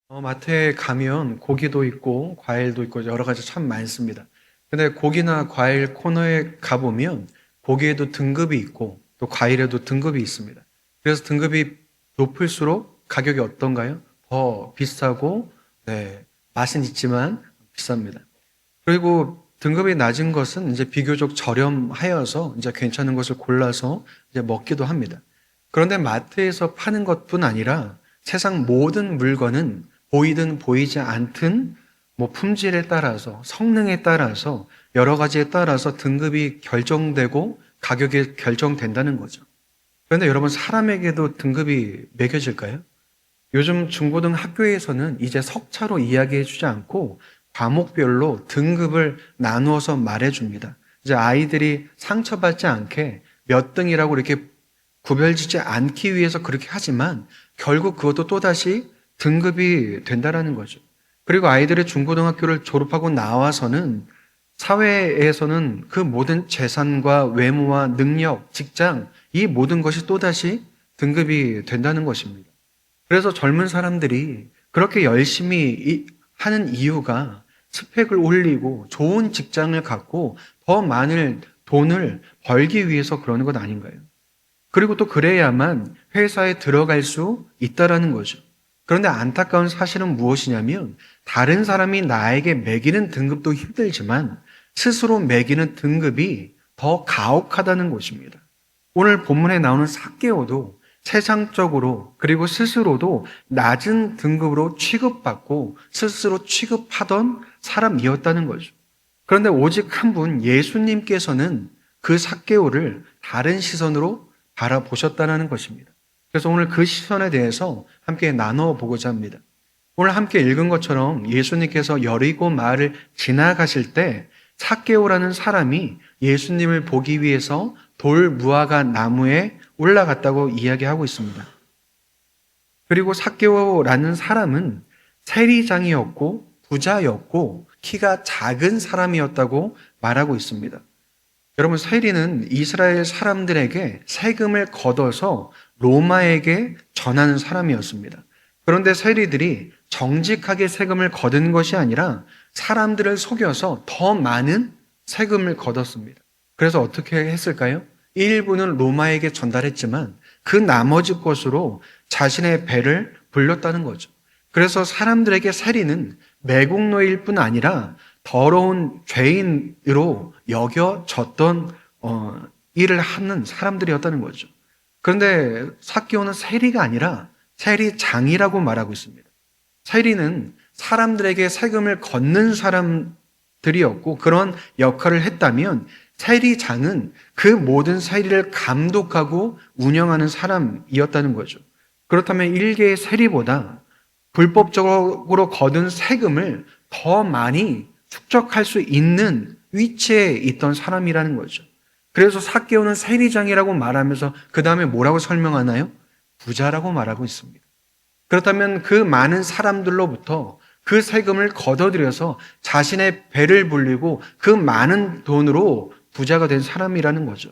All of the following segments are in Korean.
마트에 가면 고기도 있고 과일도 있고 여러 가지 참 많습니다. 근데 고기나 과일 코너에 가보면 고기에도 등급이 있고 또 과일에도 등급이 있습니다. 그래서 등급이 높을수록 가격이 어떤가요? 더 비싸고, 네, 맛은 있지만 비쌉니다. 그리고 등급이 낮은 것은 이제 비교적 저렴하여서 이제 괜찮은 것을 골라서 이제 먹기도 합니다. 그런데 마트에서 파는 것뿐 아니라 세상 모든 물건은 보이든 보이지 않든 뭐 품질에 따라서 성능에 따라서 여러 가지에 따라서 등급이 결정되고 가격이 결정된다는 거죠. 그런데 여러분 사람에게도 등급이 매겨질까요? 요즘 중고등 학교에서는 이제 석차로 이야기해 주지 않고 과목별로 등급을 나누어서 말해 줍니다. 이제 아이들이 상처받지 않게 몇 등이라고 이렇게 구별지지 않기 위해서 그렇게 하지만 결국 그것도 또다시 등급이 된다라는 거죠. 그리고 아이들의 중고등학교를 졸업하고 나와서는 사회에서는 그 모든 재산과 외모와 능력, 직장, 이 모든 것이 또다시 등급이 된다는 것입니다. 그래서 젊은 사람들이 그렇게 열심히 하는 이유가 스펙을 올리고 좋은 직장을 갖고 더 많은 돈을 벌기 위해서 그러는 것 아닌가요? 그리고 또 그래야만 회사에 들어갈 수 있다라는 거죠. 그런데 안타까운 사실은 무엇이냐면 다른 사람이 나에게 매기는 등급도 힘들지만 스스로 매기는 등급이 더 가혹하다는 것입니다. 오늘 본문에 나오는 삭개오도 세상적으로 그리고 스스로도 낮은 등급으로 취급받고 스스로 취급하던 사람이었다는 거죠. 그런데 오직 한 분 예수님께서는 그 삭개오를 다른 시선으로 바라보셨다는 것입니다. 그래서 오늘 그 시선에 대해서 함께 나눠보고자 합니다. 오늘 함께 읽은 것처럼 예수님께서 여리고 마을을 지나가실 때 삭개오라는 사람이 예수님을 보기 위해서 돌 무화과 나무에 올라갔다고 이야기하고 있습니다. 그리고 삭개오라는 사람은 세리장이었고 부자였고 키가 작은 사람이었다고 말하고 있습니다. 여러분, 세리는 이스라엘 사람들에게 세금을 걷어서 로마에게 전하는 사람이었습니다. 그런데 세리들이 정직하게 세금을 거둔 것이 아니라 사람들을 속여서 더 많은 세금을 걷었습니다. 그래서 어떻게 했을까요? 일부는 로마에게 전달했지만 그 나머지 것으로 자신의 배를 불렸다는 거죠. 그래서 사람들에게 세리는 매국노일 뿐 아니라 더러운 죄인으로 여겨졌던 일을 하는 사람들이었다는 거죠. 그런데 삭개오는 세리가 아니라 세리장이라고 말하고 있습니다. 세리는 사람들에게 세금을 걷는 사람들이었고 그런 역할을 했다면 세리장은 그 모든 세리를 감독하고 운영하는 사람이었다는 거죠. 그렇다면 일개의 세리보다 불법적으로 거둔 세금을 더 많이 축적할 수 있는 위치에 있던 사람이라는 거죠. 그래서 삭개오는 세리장이라고 말하면서 그 다음에 뭐라고 설명하나요? 부자라고 말하고 있습니다. 그렇다면 그 많은 사람들로부터 그 세금을 걷어들여서 자신의 배를 불리고 그 많은 돈으로 부자가 된 사람이라는 거죠.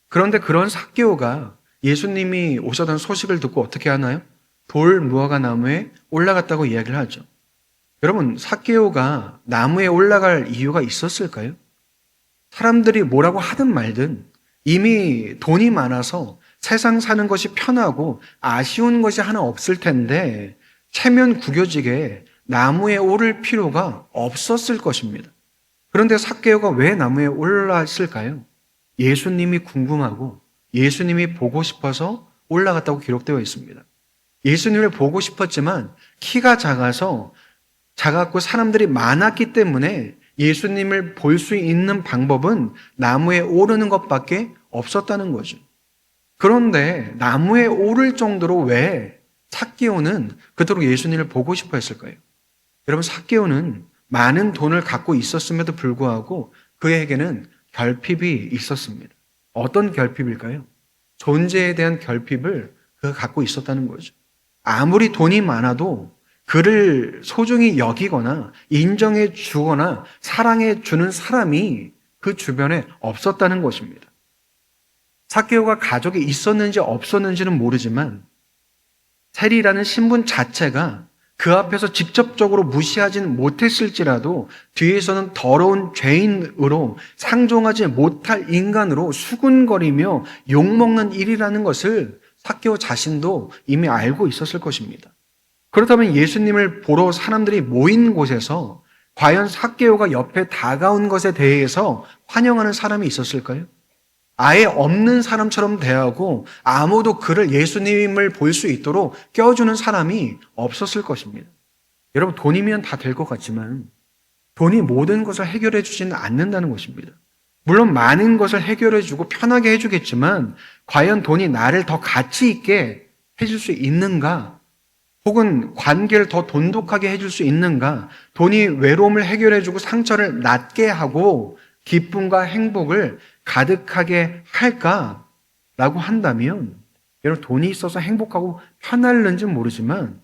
그런데 그런 삭개오가 예수님이 오셨다는 소식을 듣고 어떻게 하나요? 돌 무화과 나무에 올라갔다고 이야기를 하죠. 여러분, 삭개오가 나무에 올라갈 이유가 있었을까요? 사람들이 뭐라고 하든 말든 이미 돈이 많아서 세상 사는 것이 편하고 아쉬운 것이 하나 없을 텐데 체면 구겨지게 나무에 오를 필요가 없었을 것입니다. 그런데 삭개오가 왜 나무에 올랐을까요? 예수님이 궁금하고 예수님이 보고 싶어서 올라갔다고 기록되어 있습니다. 예수님을 보고 싶었지만 키가 작았고 사람들이 많았기 때문에 예수님을 볼 수 있는 방법은 나무에 오르는 것밖에 없었다는 거죠. 그런데 나무에 오를 정도로 왜 삭개오는 그토록 예수님을 보고 싶어 했을까요? 여러분, 삭개오는 많은 돈을 갖고 있었음에도 불구하고 그에게는 결핍이 있었습니다. 어떤 결핍일까요? 존재에 대한 결핍을 그가 갖고 있었다는 거죠. 아무리 돈이 많아도 그를 소중히 여기거나 인정해 주거나 사랑해 주는 사람이 그 주변에 없었다는 것입니다. 삭개오가 가족이 있었는지 없었는지는 모르지만 세리라는 신분 자체가 그 앞에서 직접적으로 무시하지는 못했을지라도 뒤에서는 더러운 죄인으로 상종하지 못할 인간으로 수군거리며 욕먹는 일이라는 것을 삭개오 자신도 이미 알고 있었을 것입니다. 그렇다면 예수님을 보러 사람들이 모인 곳에서 과연 삭개오가 옆에 다가온 것에 대해서 환영하는 사람이 있었을까요? 아예 없는 사람처럼 대하고 아무도 그를 예수님을 볼 수 있도록 껴주는 사람이 없었을 것입니다. 여러분, 돈이면 다 될 것 같지만 돈이 모든 것을 해결해 주지는 않는다는 것입니다. 물론 많은 것을 해결해 주고 편하게 해주겠지만 과연 돈이 나를 더 가치 있게 해줄 수 있는가? 혹은 관계를 더 돈독하게 해줄 수 있는가? 돈이 외로움을 해결해주고 상처를 낫게 하고 기쁨과 행복을 가득하게 할까라고 한다면 여러분, 돈이 있어서 행복하고 편할는지는 모르지만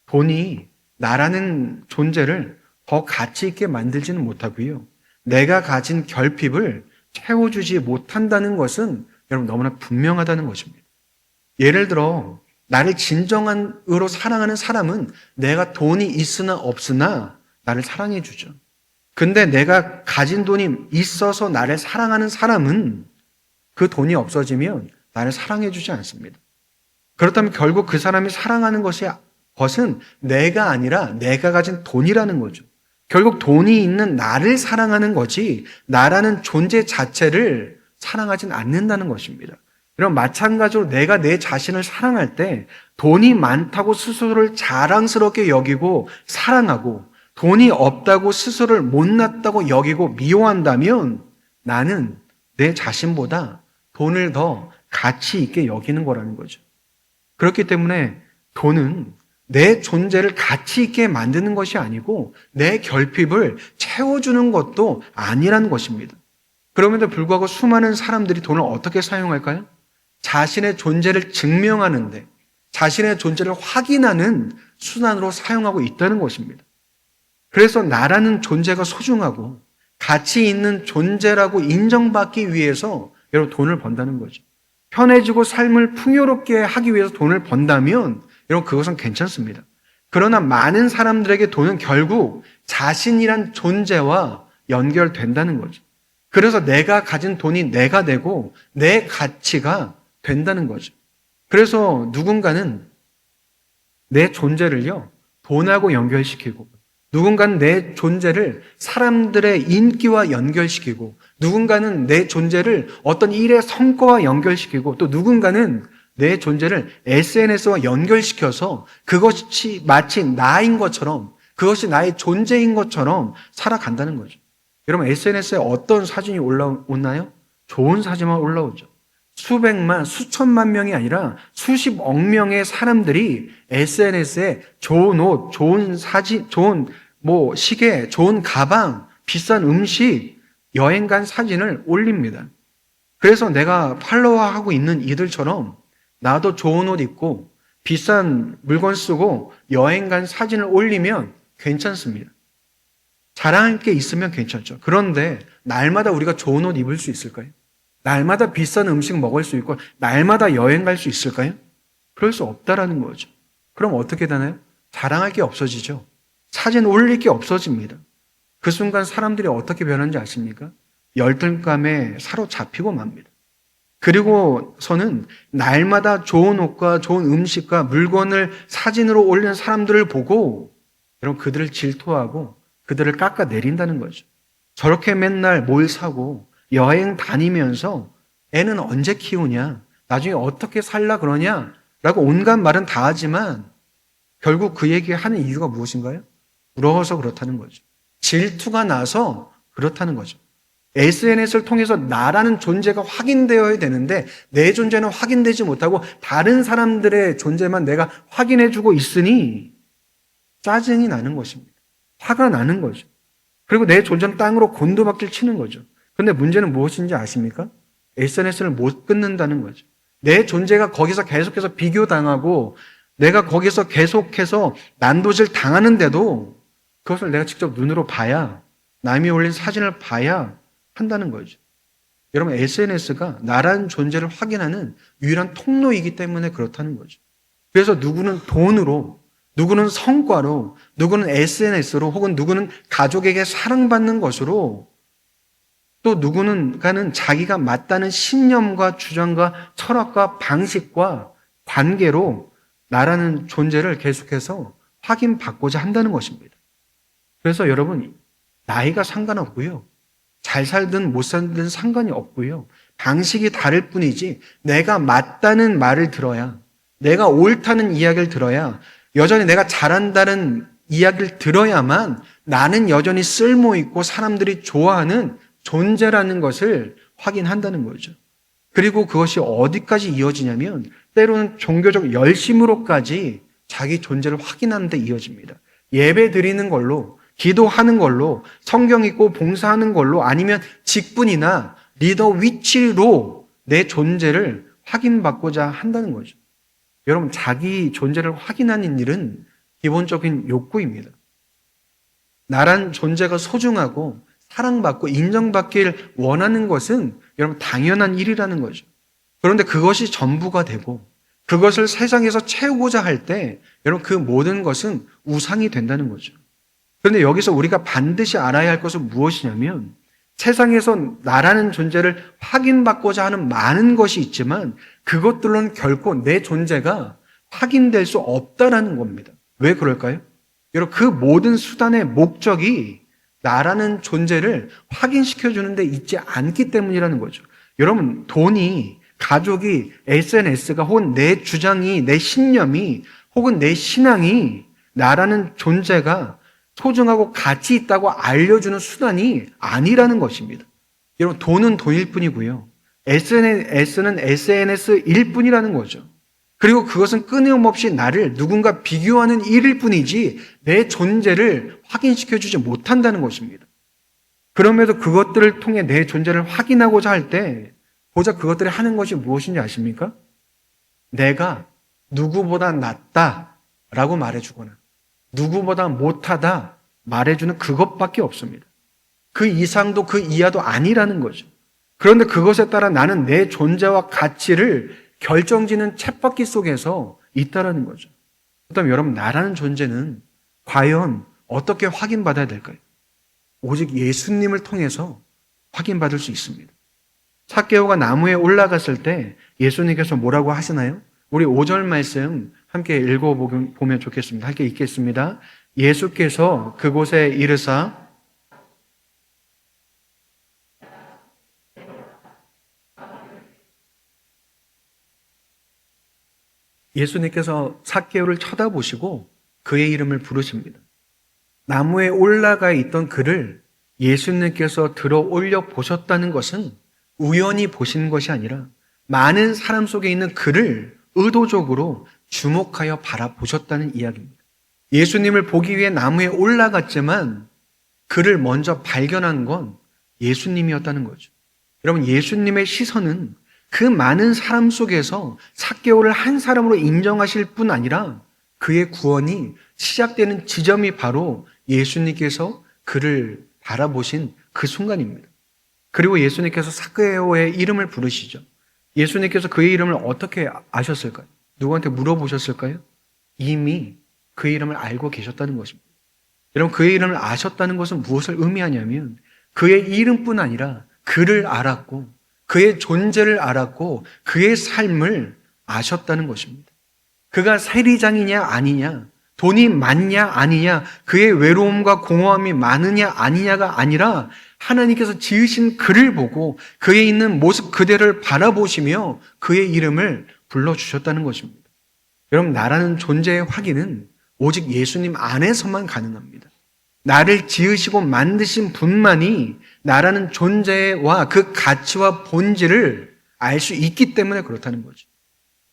돈이 나라는 존재를 더 가치 있게 만들지는 못하고요. 내가 가진 결핍을 채워주지 못한다는 것은 여러분 너무나 분명하다는 것입니다. 예를 들어 나를 진정으로 사랑하는 사람은 내가 돈이 있으나 없으나 나를 사랑해 주죠. 근데 내가 가진 돈이 있어서 나를 사랑하는 사람은 그 돈이 없어지면 나를 사랑해 주지 않습니다. 그렇다면 결국 그 사람이 사랑하는 것은 내가 아니라 내가 가진 돈이라는 거죠. 결국 돈이 있는 나를 사랑하는 거지 나라는 존재 자체를 사랑하진 않는다는 것입니다. 그럼 마찬가지로 내가 내 자신을 사랑할 때 돈이 많다고 스스로를 자랑스럽게 여기고 사랑하고 돈이 없다고 스스로를 못났다고 여기고 미워한다면 나는 내 자신보다 돈을 더 가치 있게 여기는 거라는 거죠. 그렇기 때문에 돈은 내 존재를 가치 있게 만드는 것이 아니고 내 결핍을 채워주는 것도 아니라는 것입니다. 그럼에도 불구하고 수많은 사람들이 돈을 어떻게 사용할까요? 자신의 존재를 증명하는데 자신의 존재를 확인하는 수단으로 사용하고 있다는 것입니다. 그래서 나라는 존재가 소중하고 가치 있는 존재라고 인정받기 위해서 여러분 돈을 번다는 거죠. 편해지고 삶을 풍요롭게 하기 위해서 돈을 번다면 여러분 그것은 괜찮습니다. 그러나 많은 사람들에게 돈은 결국 자신이란 존재와 연결된다는 거죠. 그래서 내가 가진 돈이 내가 되고 내 가치가 된다는 거죠. 그래서 누군가는 내 존재를요, 돈하고 연결시키고, 누군가는 내 존재를 사람들의 인기와 연결시키고, 누군가는 내 존재를 어떤 일의 성과와 연결시키고, 또 누군가는 내 존재를 SNS와 연결시켜서 그것이 마치 나인 것처럼, 그것이 나의 존재인 것처럼 살아간다는 거죠. 여러분, SNS에 어떤 사진이 올라오나요? 좋은 사진만 올라오죠. 수백만, 수천만 명이 아니라 수십억 명의 사람들이 SNS에 좋은 옷, 좋은 사진, 좋은 시계, 좋은 가방, 비싼 음식, 여행 간 사진을 올립니다. 그래서 내가 팔로워하고 있는 이들처럼 나도 좋은 옷 입고 비싼 물건 쓰고 여행 간 사진을 올리면 괜찮습니다. 자랑할 게 있으면 괜찮죠. 그런데 날마다 우리가 좋은 옷 입을 수 있을까요? 날마다 비싼 음식 먹을 수 있고 날마다 여행 갈 수 있을까요? 그럴 수 없다라는 거죠. 그럼 어떻게 되나요? 자랑할 게 없어지죠. 사진 올릴 게 없어집니다. 그 순간 사람들이 어떻게 변하는지 아십니까? 열등감에 사로잡히고 맙니다. 그리고서는 날마다 좋은 옷과 좋은 음식과 물건을 사진으로 올리는 사람들을 보고 여러분 그들을 질투하고 그들을 깎아내린다는 거죠. 저렇게 맨날 뭘 사고 여행 다니면서 애는 언제 키우냐? 나중에 어떻게 살라 그러냐? 라고 온갖 말은 다 하지만 결국 그 얘기하는 이유가 무엇인가요? 부러워서 그렇다는 거죠. 질투가 나서 그렇다는 거죠. SNS를 통해서 나라는 존재가 확인되어야 되는데 내 존재는 확인되지 못하고 다른 사람들의 존재만 내가 확인해주고 있으니 짜증이 나는 것입니다. 화가 나는 거죠. 그리고 내 존재는 땅으로 곤두박질 치는 거죠. 근데 문제는 무엇인지 아십니까? SNS를 못 끊는다는 거죠. 내 존재가 거기서 계속해서 비교당하고 내가 거기서 계속해서 난도질 당하는데도 그것을 내가 직접 눈으로 봐야 남이 올린 사진을 봐야 한다는 거죠. 여러분 SNS가 나라는 존재를 확인하는 유일한 통로이기 때문에 그렇다는 거죠. 그래서 누구는 돈으로 누구는 성과로, 누구는 SNS로, 혹은 누구는 가족에게 사랑받는 것으로, 또 누구는가는 자기가 맞다는 신념과 주장과 철학과 방식과 관계로 나라는 존재를 계속해서 확인받고자 한다는 것입니다. 그래서 여러분, 나이가 상관없고요. 잘 살든 못 살든 상관이 없고요. 방식이 다를 뿐이지 내가 맞다는 말을 들어야, 내가 옳다는 이야기를 들어야, 여전히 내가 잘한다는 이야기를 들어야만 나는 여전히 쓸모있고 사람들이 좋아하는 존재라는 것을 확인한다는 거죠. 그리고 그것이 어디까지 이어지냐면 때로는 종교적 열심으로까지 자기 존재를 확인하는 데 이어집니다. 예배 드리는 걸로, 기도하는 걸로, 성경 읽고 봉사하는 걸로, 아니면 직분이나 리더 위치로 내 존재를 확인받고자 한다는 거죠. 여러분, 자기 존재를 확인하는 일은 기본적인 욕구입니다. 나란 존재가 소중하고 사랑받고 인정받길 원하는 것은 여러분 당연한 일이라는 거죠. 그런데 그것이 전부가 되고 그것을 세상에서 채우고자 할 때 여러분 그 모든 것은 우상이 된다는 거죠. 그런데 여기서 우리가 반드시 알아야 할 것은 무엇이냐면 세상에서 나라는 존재를 확인받고자 하는 많은 것이 있지만 그것들로는 결코 내 존재가 확인될 수 없다라는 겁니다. 왜 그럴까요? 여러분 그 모든 수단의 목적이 나라는 존재를 확인시켜 주는데 있지 않기 때문이라는 거죠. 여러분 돈이, 가족이, SNS가 혹은 내 주장이, 내 신념이 혹은 내 신앙이 나라는 존재가 소중하고 가치 있다고 알려주는 수단이 아니라는 것입니다. 여러분 돈은 돈일 뿐이고요. SNS는 SNS일 뿐이라는 거죠. 그리고 그것은 끊임없이 나를 누군가 비교하는 일일 뿐이지 내 존재를 확인시켜주지 못한다는 것입니다. 그럼에도 그것들을 통해 내 존재를 확인하고자 할 때 고작 그것들이 하는 것이 무엇인지 아십니까? 내가 누구보다 낫다라고 말해주거나 누구보다 못하다 말해주는 그것밖에 없습니다. 그 이상도 그 이하도 아니라는 거죠. 그런데 그것에 따라 나는 내 존재와 가치를 결정지는 쳇바퀴 속에서 있다라는 거죠. 그렇다면 여러분 나라는 존재는 과연 어떻게 확인받아야 될까요? 오직 예수님을 통해서 확인받을 수 있습니다. 삭개오가 나무에 올라갔을 때 예수님께서 뭐라고 하시나요? 우리 5절 말씀 함께 읽어보면 좋겠습니다. 함께 읽겠습니다. 예수께서 그곳에 이르사 예수님께서 삭개오를 쳐다보시고 그의 이름을 부르십니다. 나무에 올라가 있던 그를 예수님께서 들어 올려 보셨다는 것은 우연히 보신 것이 아니라 많은 사람 속에 있는 그를 의도적으로 주목하여 바라보셨다는 이야기입니다. 예수님을 보기 위해 나무에 올라갔지만 그를 먼저 발견한 건 예수님이었다는 거죠. 여러분 예수님의 시선은 그 많은 사람 속에서 삭개오를 한 사람으로 인정하실 뿐 아니라 그의 구원이 시작되는 지점이 바로 예수님께서 그를 바라보신 그 순간입니다. 그리고 예수님께서 삭개오의 이름을 부르시죠. 예수님께서 그의 이름을 어떻게 아셨을까요? 누구한테 물어보셨을까요? 이미 그의 이름을 알고 계셨다는 것입니다. 여러분 그의 이름을 아셨다는 것은 무엇을 의미하냐면 그의 이름뿐 아니라 그를 알았고 그의 존재를 알았고 그의 삶을 아셨다는 것입니다. 그가 세리장이냐 아니냐, 돈이 많냐 아니냐, 그의 외로움과 공허함이 많으냐 아니냐가 아니라 하나님께서 지으신 그를 보고 그의 있는 모습 그대를 바라보시며 그의 이름을 불러주셨다는 것입니다. 여러분 나라는 존재의 확인은 오직 예수님 안에서만 가능합니다. 나를 지으시고 만드신 분만이 나라는 존재와 그 가치와 본질을 알 수 있기 때문에 그렇다는 거죠.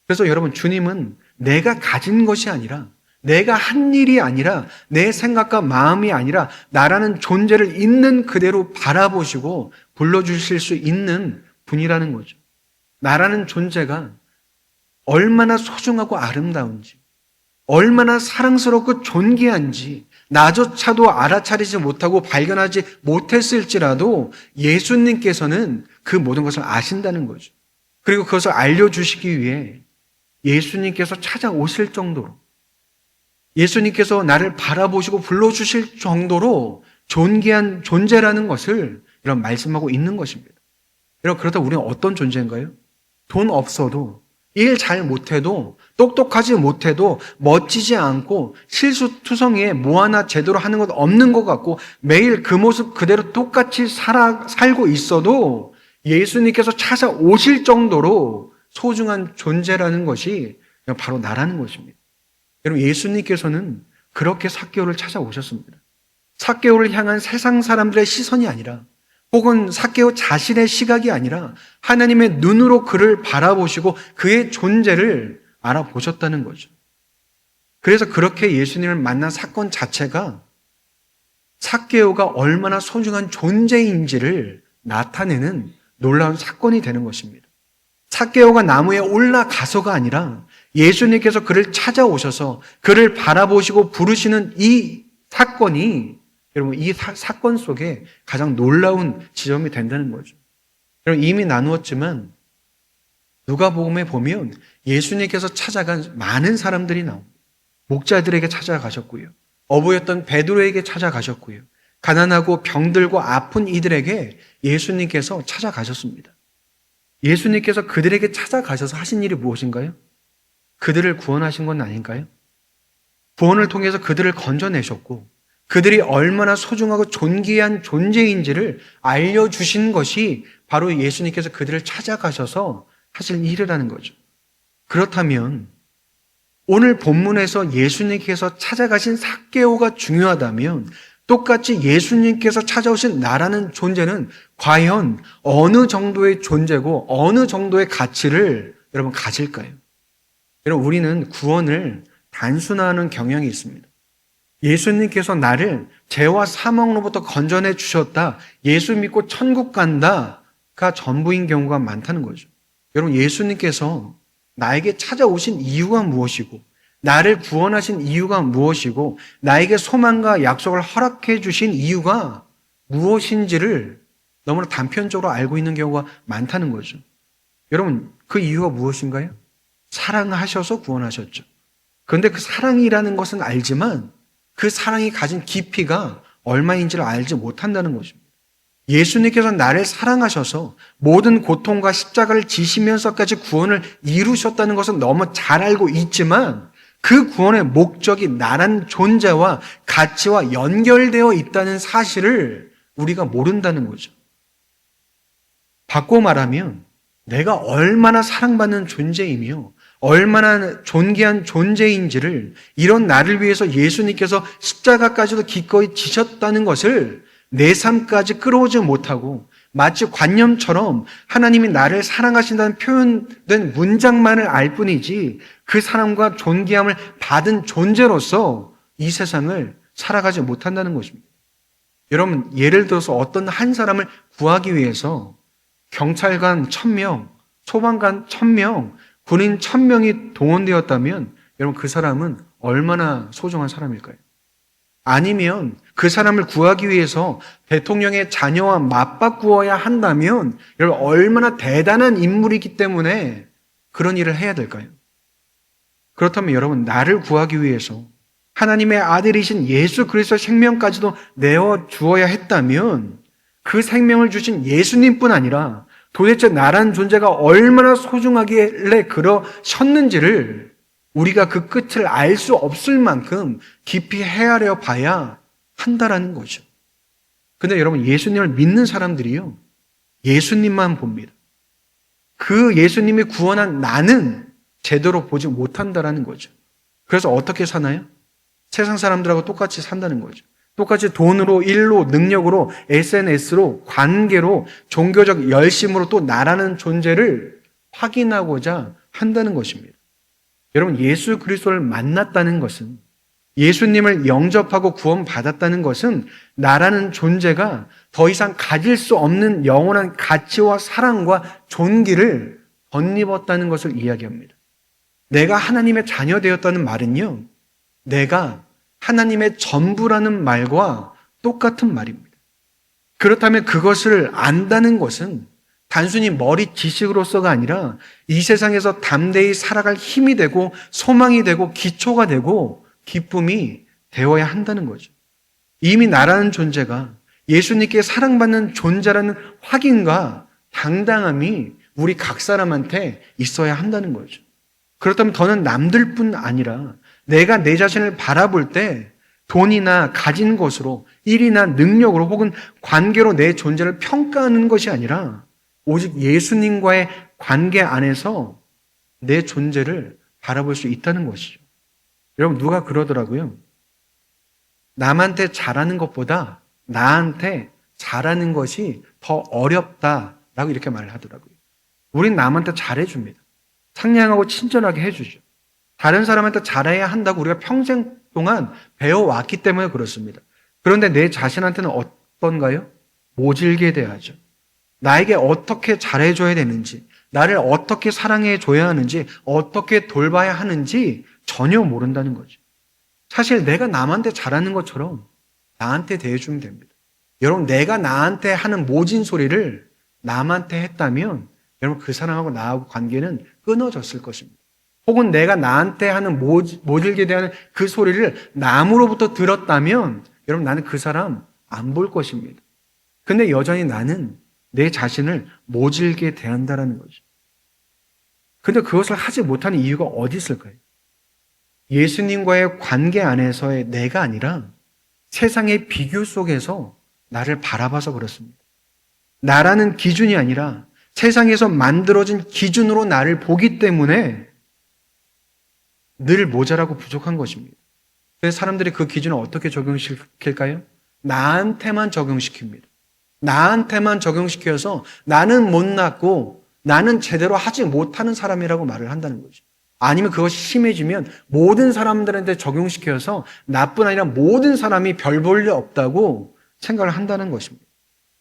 그래서 여러분 주님은 내가 가진 것이 아니라 내가 한 일이 아니라 내 생각과 마음이 아니라 나라는 존재를 있는 그대로 바라보시고 불러주실 수 있는 분이라는 거죠. 나라는 존재가 얼마나 소중하고 아름다운지 얼마나 사랑스럽고 존귀한지 나조차도 알아차리지 못하고 발견하지 못했을지라도 예수님께서는 그 모든 것을 아신다는 거죠. 그리고 그것을 알려주시기 위해 예수님께서 찾아오실 정도로 예수님께서 나를 바라보시고 불러주실 정도로 존귀한 존재라는 것을 이런 말씀하고 있는 것입니다. 여러분, 그렇다고 우리는 어떤 존재인가요? 돈 없어도, 일 잘 못해도, 똑똑하지 못해도, 멋지지 않고, 실수투성이에 뭐 하나 제대로 하는 것 없는 것 같고, 매일 그 모습 그대로 똑같이 살고 있어도 예수님께서 찾아오실 정도로 소중한 존재라는 것이 바로 나라는 것입니다. 여러분, 예수님께서는 그렇게 삭개오를 찾아오셨습니다. 삭개오를 향한 세상 사람들의 시선이 아니라, 혹은 삭개오 자신의 시각이 아니라 하나님의 눈으로 그를 바라보시고 그의 존재를 알아보셨다는 거죠. 그래서 그렇게 예수님을 만난 사건 자체가 삭개오가 얼마나 소중한 존재인지를 나타내는 놀라운 사건이 되는 것입니다. 삭개오가 나무에 올라가서가 아니라 예수님께서 그를 찾아오셔서 그를 바라보시고 부르시는 이 사건이, 여러분, 이 사건 속에 가장 놀라운 지점이 된다는 거죠. 여러분, 이미 나누었지만 누가복음에 보면 예수님께서 찾아간 많은 사람들이 나옵니다. 목자들에게 찾아가셨고요, 어부였던 베드로에게 찾아가셨고요, 가난하고 병들고 아픈 이들에게 예수님께서 찾아가셨습니다. 예수님께서 그들에게 찾아가셔서 하신 일이 무엇인가요? 그들을 구원하신 건 아닌가요? 구원을 통해서 그들을 건져내셨고 그들이 얼마나 소중하고 존귀한 존재인지를 알려주신 것이 바로 예수님께서 그들을 찾아가셔서 하실 일이라는 거죠. 그렇다면 오늘 본문에서 예수님께서 찾아가신 삭개오가 중요하다면 똑같이 예수님께서 찾아오신 나라는 존재는 과연 어느 정도의 존재고 어느 정도의 가치를 여러분 가질까요? 여러분, 우리는 구원을 단순화하는 경향이 있습니다. 예수님께서 나를 죄와 사망으로부터 건져내 주셨다, 예수 믿고 천국 간다가 전부인 경우가 많다는 거죠. 여러분, 예수님께서 나에게 찾아오신 이유가 무엇이고 나를 구원하신 이유가 무엇이고 나에게 소망과 약속을 허락해 주신 이유가 무엇인지를 너무나 단편적으로 알고 있는 경우가 많다는 거죠. 여러분, 그 이유가 무엇인가요? 사랑하셔서 구원하셨죠. 그런데 그 사랑이라는 것은 알지만 그 사랑이 가진 깊이가 얼마인지를 알지 못한다는 것입니다. 예수님께서 나를 사랑하셔서 모든 고통과 십자가를 지시면서까지 구원을 이루셨다는 것은 너무 잘 알고 있지만 그 구원의 목적이 나란 존재와 가치와 연결되어 있다는 사실을 우리가 모른다는 거죠. 바꿔 말하면 내가 얼마나 사랑받는 존재이며 얼마나 존귀한 존재인지를, 이런 나를 위해서 예수님께서 십자가까지도 기꺼이 지셨다는 것을 내 삶까지 끌어오지 못하고 마치 관념처럼 하나님이 나를 사랑하신다는 표현된 문장만을 알 뿐이지 그 사랑과 존귀함을 받은 존재로서 이 세상을 살아가지 못한다는 것입니다. 여러분, 예를 들어서 어떤 한 사람을 구하기 위해서 경찰관 1000명, 소방관 1000명, 군인 1000명이 동원되었다면 여러분, 그 사람은 얼마나 소중한 사람일까요? 아니면 그 사람을 구하기 위해서 대통령의 자녀와 맞바꾸어야 한다면 여러분, 얼마나 대단한 인물이기 때문에 그런 일을 해야 될까요? 그렇다면 여러분, 나를 구하기 위해서 하나님의 아들이신 예수 그리스도의 생명까지도 내어 주어야 했다면 그 생명을 주신 예수님뿐 아니라 도대체 나란 존재가 얼마나 소중하길래 그러셨는지를 우리가 그 끝을 알 수 없을 만큼 깊이 헤아려 봐야 한다라는 거죠. 근데 여러분, 예수님을 믿는 사람들이요, 예수님만 봅니다. 그 예수님이 구원한 나는 제대로 보지 못한다라는 거죠. 그래서 어떻게 사나요? 세상 사람들하고 똑같이 산다는 거죠. 똑같이 돈으로, 일로, 능력으로, SNS로, 관계로, 종교적 열심으로 또 나라는 존재를 확인하고자 한다는 것입니다. 여러분, 예수 그리스도를 만났다는 것은, 예수님을 영접하고 구원받았다는 것은 나라는 존재가 더 이상 가질 수 없는 영원한 가치와 사랑과 존귀를 덧입었다는 것을 이야기합니다. 내가 하나님의 자녀 되었다는 말은요, 내가 하나님의 전부라는 말과 똑같은 말입니다. 그렇다면 그것을 안다는 것은 단순히 머리 지식으로서가 아니라 이 세상에서 담대히 살아갈 힘이 되고 소망이 되고 기초가 되고 기쁨이 되어야 한다는 거죠. 이미 나라는 존재가 예수님께 사랑받는 존재라는 확인과 당당함이 우리 각 사람한테 있어야 한다는 거죠. 그렇다면 더는 남들뿐 아니라 내가 내 자신을 바라볼 때 돈이나 가진 것으로, 일이나 능력으로 혹은 관계로 내 존재를 평가하는 것이 아니라 오직 예수님과의 관계 안에서 내 존재를 바라볼 수 있다는 것이죠. 여러분, 누가 그러더라고요. 남한테 잘하는 것보다 나한테 잘하는 것이 더 어렵다라고 이렇게 말을 하더라고요. 우린 남한테 잘해줍니다. 상냥하고 친절하게 해주죠. 다른 사람한테 잘해야 한다고 우리가 평생 동안 배워왔기 때문에 그렇습니다. 그런데 내 자신한테는 어떤가요? 모질게 대하죠. 나에게 어떻게 잘해줘야 되는지, 나를 어떻게 사랑해줘야 하는지, 어떻게 돌봐야 하는지 전혀 모른다는 거죠. 사실 내가 남한테 잘하는 것처럼 나한테 대해주면 됩니다. 여러분, 내가 나한테 하는 모진 소리를 남한테 했다면 여러분, 그 사람하고 나하고 관계는 끊어졌을 것입니다. 혹은 내가 나한테 하는 모질게 대하는 그 소리를 남으로부터 들었다면 여러분, 나는 그 사람 안 볼 것입니다. 근데 여전히 나는 내 자신을 모질게 대한다라는 거죠. 근데 그것을 하지 못하는 이유가 어디 있을까요? 예수님과의 관계 안에서의 내가 아니라 세상의 비교 속에서 나를 바라봐서 그렇습니다. 나라는 기준이 아니라 세상에서 만들어진 기준으로 나를 보기 때문에 늘 모자라고 부족한 것입니다. 그래서 사람들이 그 기준을 어떻게 적용시킬까요? 나한테만 적용시킵니다. 나한테만 적용시켜서 나는 못났고 나는 제대로 하지 못하는 사람이라고 말을 한다는 거죠. 아니면 그것이 심해지면 모든 사람들한테 적용시켜서 나뿐 아니라 모든 사람이 별 볼 일 없다고 생각을 한다는 것입니다.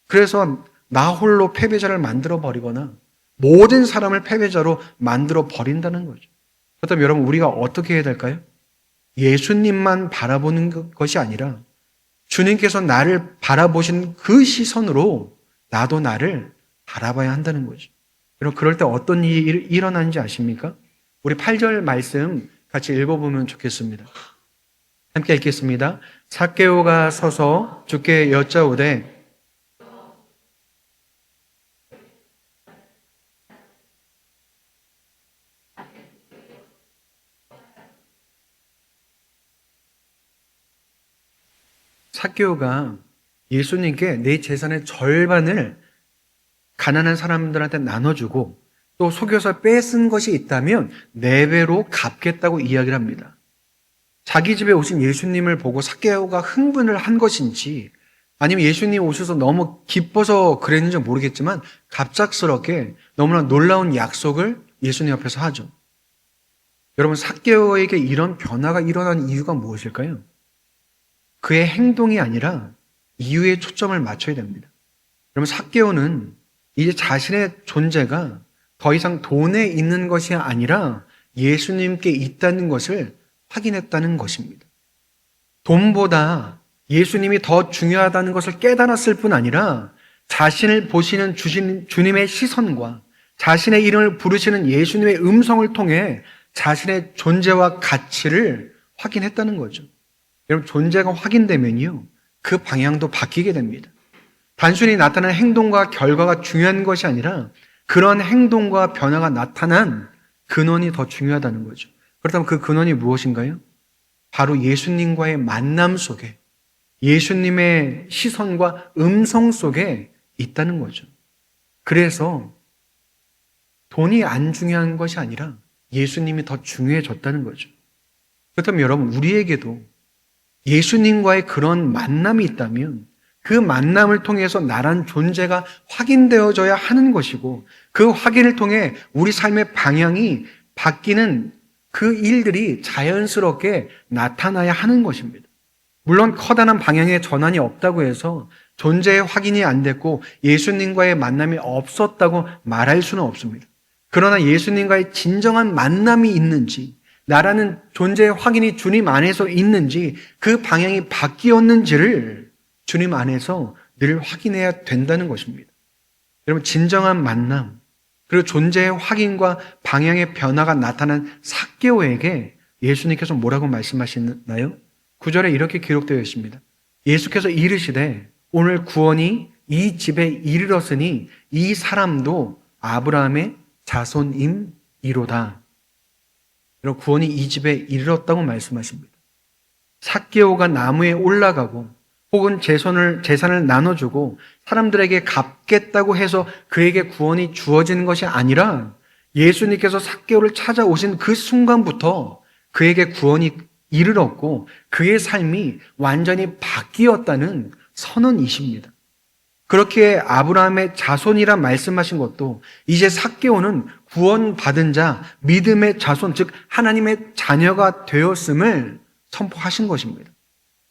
그래서 나 홀로 패배자를 만들어 버리거나 모든 사람을 패배자로 만들어 버린다는 거죠. 그렇다면 여러분, 우리가 어떻게 해야 될까요? 예수님만 바라보는 것이 아니라 주님께서 나를 바라보신 그 시선으로 나도 나를 바라봐야 한다는 거죠. 여러분, 그럴 때 어떤 일이 일어나는지 아십니까? 우리 8절 말씀 같이 읽어보면 좋겠습니다. 함께 읽겠습니다. 삭개오가 서서 주께 여짜오되 삭개오가 예수님께 내 재산의 절반을 가난한 사람들한테 나눠주고 또 속여서 뺏은 것이 있다면 4배로 갚겠다고 이야기를 합니다. 자기 집에 오신 예수님을 보고 삭개오가 흥분을 한 것인지 아니면 예수님 오셔서 너무 기뻐서 그랬는지 모르겠지만 갑작스럽게 너무나 놀라운 약속을 예수님 앞에서 하죠. 여러분, 삭개오에게 이런 변화가 일어난 이유가 무엇일까요? 그의 행동이 아니라 이유에 초점을 맞춰야 됩니다. 여러분, 삭개오는 이제 자신의 존재가 더 이상 돈에 있는 것이 아니라 예수님께 있다는 것을 확인했다는 것입니다. 돈보다 예수님이 더 중요하다는 것을 깨달았을 뿐 아니라 자신을 보시는 주님의 시선과 자신의 이름을 부르시는 예수님의 음성을 통해 자신의 존재와 가치를 확인했다는 거죠. 여러분, 존재가 확인되면요, 그 방향도 바뀌게 됩니다. 단순히 나타난 행동과 결과가 중요한 것이 아니라 그런 행동과 변화가 나타난 근원이 더 중요하다는 거죠. 그렇다면 그 근원이 무엇인가요? 바로 예수님과의 만남 속에, 예수님의 시선과 음성 속에 있다는 거죠. 그래서 돈이 안 중요한 것이 아니라 예수님이 더 중요해졌다는 거죠. 그렇다면 여러분, 우리에게도 예수님과의 그런 만남이 있다면 그 만남을 통해서 나란 존재가 확인되어져야 하는 것이고 그 확인을 통해 우리 삶의 방향이 바뀌는 그 일들이 자연스럽게 나타나야 하는 것입니다. 물론 커다란 방향의 전환이 없다고 해서 존재의 확인이 안 됐고 예수님과의 만남이 없었다고 말할 수는 없습니다. 그러나 예수님과의 진정한 만남이 있는지, 나라는 존재의 확인이 주님 안에서 있는지, 그 방향이 바뀌었는지를 주님 안에서 늘 확인해야 된다는 것입니다. 여러분, 진정한 만남, 그리고 존재의 확인과 방향의 변화가 나타난 삭개오에게 예수님께서 뭐라고 말씀하시나요? 9절에 이렇게 기록되어 있습니다. 예수께서 이르시되 오늘 구원이 이 집에 이르렀으니 이 사람도 아브라함의 자손임이로다. 이런 구원이 이 집에 이르렀다고 말씀하십니다. 삭개오가 나무에 올라가고 혹은 재산을 나눠주고 사람들에게 갚겠다고 해서 그에게 구원이 주어지는 것이 아니라 예수님께서 삭개오를 찾아오신 그 순간부터 그에게 구원이 이르렀고 그의 삶이 완전히 바뀌었다는 선언이십니다. 그렇게 아브라함의 자손이라 말씀하신 것도 이제 삭개오는 구원받은 자, 믿음의 자손, 즉 하나님의 자녀가 되었음을 선포하신 것입니다.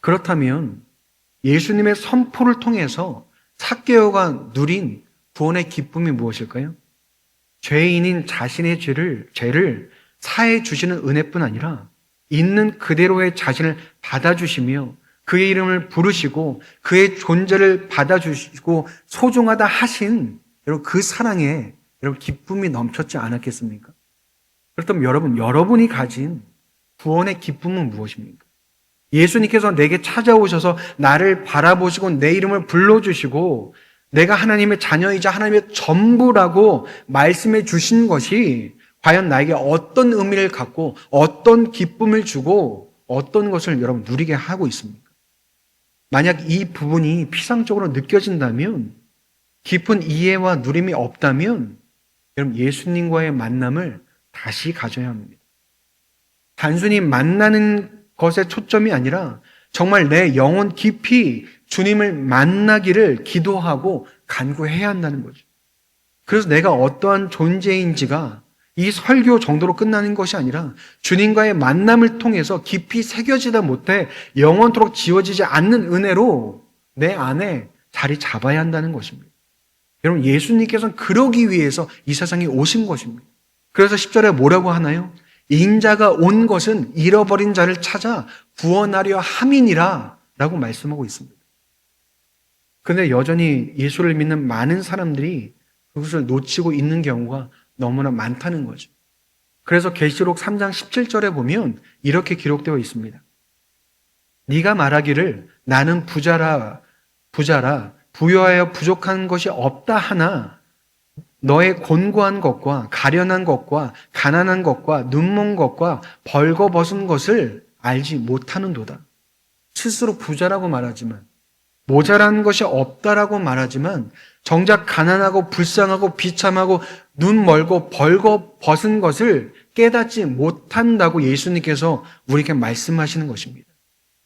그렇다면 예수님의 선포를 통해서 삭개오가 누린 구원의 기쁨이 무엇일까요? 죄인인 자신의 죄를 사해 주시는 은혜뿐 아니라 있는 그대로의 자신을 받아주시며 그의 이름을 부르시고 그의 존재를 받아주시고 소중하다 하신 여러분 그 사랑에 여러분 기쁨이 넘쳤지 않았겠습니까? 그렇다면 여러분이 가진 구원의 기쁨은 무엇입니까? 예수님께서 내게 찾아오셔서 나를 바라보시고 내 이름을 불러주시고 내가 하나님의 자녀이자 하나님의 전부라고 말씀해 주신 것이 과연 나에게 어떤 의미를 갖고 어떤 기쁨을 주고 어떤 것을 여러분 누리게 하고 있습니까? 만약 이 부분이 피상적으로 느껴진다면 깊은 이해와 누림이 없다면 여러분 예수님과의 만남을 다시 가져야 합니다. 단순히 만나는 것에 초점이 아니라 정말 내 영혼 깊이 주님을 만나기를 기도하고 간구해야 한다는 거죠. 그래서 내가 어떠한 존재인지가 이 설교 정도로 끝나는 것이 아니라 주님과의 만남을 통해서 깊이 새겨지다 못해 영원토록 지워지지 않는 은혜로 내 안에 자리 잡아야 한다는 것입니다. 여러분 예수님께서는 그러기 위해서 이 세상에 오신 것입니다. 그래서 10절에 뭐라고 하나요? 인자가 온 것은 잃어버린 자를 찾아 구원하려 함이니라 라고 말씀하고 있습니다. 그런데 여전히 예수를 믿는 많은 사람들이 그것을 놓치고 있는 경우가 너무나 많다는 거죠. 그래서 계시록 3장 17절에 보면 이렇게 기록되어 있습니다. 네가 말하기를 나는 부자라 부여하여 부족한 것이 없다 하나 너의 곤고한 것과 가련한 것과 가난한 것과 눈먼 것과 벌거벗은 것을 알지 못하는도다. 스스로 부자라고 말하지만 모자란 것이 없다라고 말하지만 정작 가난하고 불쌍하고 비참하고 눈 멀고 벌거벗은 것을 깨닫지 못한다고 예수님께서 우리에게 말씀하시는 것입니다.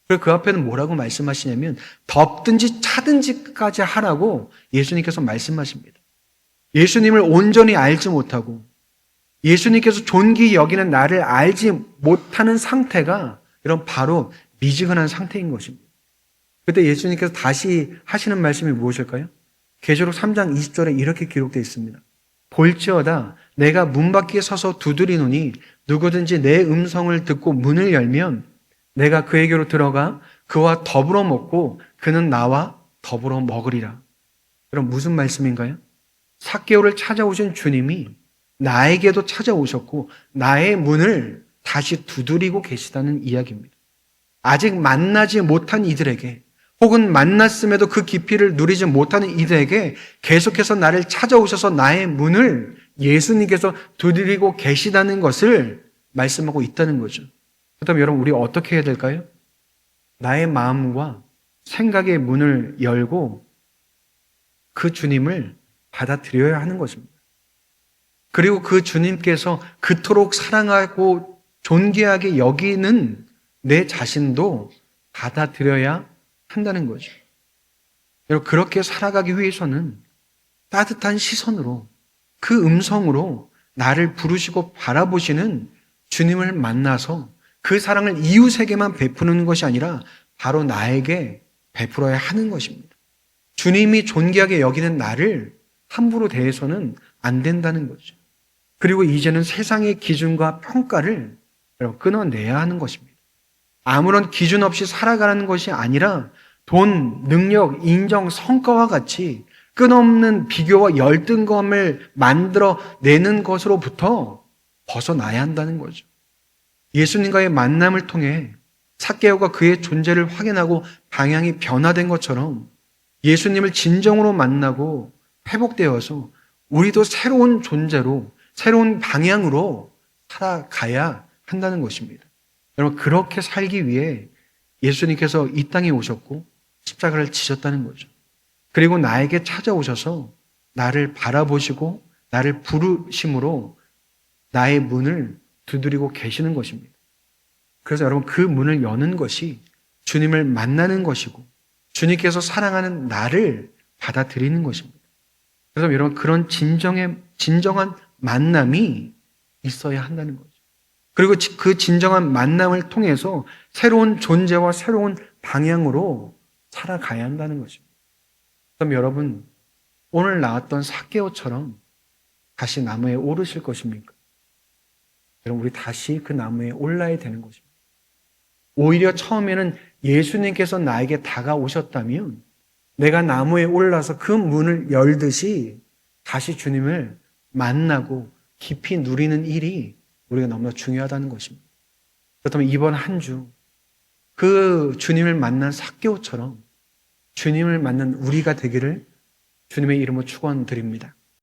그리고 그 앞에는 뭐라고 말씀하시냐면 덥든지 차든지까지 하라고 예수님께서 말씀하십니다. 예수님을 온전히 알지 못하고 예수님께서 존귀 여기는 나를 알지 못하는 상태가 이런 바로 미지근한 상태인 것입니다. 그때 예수님께서 다시 하시는 말씀이 무엇일까요? 계시록 3장 20절에 이렇게 기록되어 있습니다. 볼지어다 내가 문 밖에 서서 두드리노니 누구든지 내 음성을 듣고 문을 열면 내가 그에게로 들어가 그와 더불어 먹고 그는 나와 더불어 먹으리라. 그럼 무슨 말씀인가요? 삭개오를 찾아오신 주님이 나에게도 찾아오셨고 나의 문을 다시 두드리고 계시다는 이야기입니다. 아직 만나지 못한 이들에게 혹은 만났음에도 그 깊이를 누리지 못하는 이들에게 계속해서 나를 찾아오셔서 나의 문을 예수님께서 두드리고 계시다는 것을 말씀하고 있다는 거죠. 그렇다면 여러분 우리 어떻게 해야 될까요? 나의 마음과 생각의 문을 열고 그 주님을 받아들여야 하는 것입니다. 그리고 그 주님께서 그토록 사랑하고 존귀하게 여기는 내 자신도 받아들여야 한다는 거죠. 여러분 그렇게 살아가기 위해서는 따뜻한 시선으로 그 음성으로 나를 부르시고 바라보시는 주님을 만나서 그 사랑을 이웃에게만 베푸는 것이 아니라 바로 나에게 베풀어야 하는 것입니다. 주님이 존귀하게 여기는 나를 함부로 대해서는 안 된다는 거죠. 그리고 이제는 세상의 기준과 평가를 끊어내야 하는 것입니다. 아무런 기준 없이 살아가는 것이 아니라 돈, 능력, 인정, 성과와 같이 끝없는 비교와 열등감을 만들어내는 것으로부터 벗어나야 한다는 거죠. 예수님과의 만남을 통해 삭개오가 그의 존재를 확인하고 방향이 변화된 것처럼 예수님을 진정으로 만나고 회복되어서 우리도 새로운 존재로, 새로운 방향으로 살아가야 한다는 것입니다. 여러분, 그렇게 살기 위해 예수님께서 이 땅에 오셨고 십자가를 지셨다는 거죠. 그리고 나에게 찾아오셔서 나를 바라보시고 나를 부르심으로 나의 문을 두드리고 계시는 것입니다. 그래서 여러분, 그 문을 여는 것이 주님을 만나는 것이고 주님께서 사랑하는 나를 받아들이는 것입니다. 그래서 여러분, 그런 진정한 만남이 있어야 한다는 거죠. 그리고 그 진정한 만남을 통해서 새로운 존재와 새로운 방향으로 살아가야 한다는 것입니다. 그럼 여러분, 오늘 나왔던 삭개오처럼 다시 나무에 오르실 것입니까? 여러분, 우리 다시 그 나무에 올라야 되는 것입니다. 오히려 처음에는 예수님께서 나에게 다가오셨다면 내가 나무에 올라서 그 문을 열듯이 다시 주님을 만나고 깊이 누리는 일이 우리가 너무나 중요하다는 것입니다. 그렇다면 이번 한 주 그 주님을 만난 삭개오처럼 주님을 만난 우리가 되기를 주님의 이름으로 축원드립니다.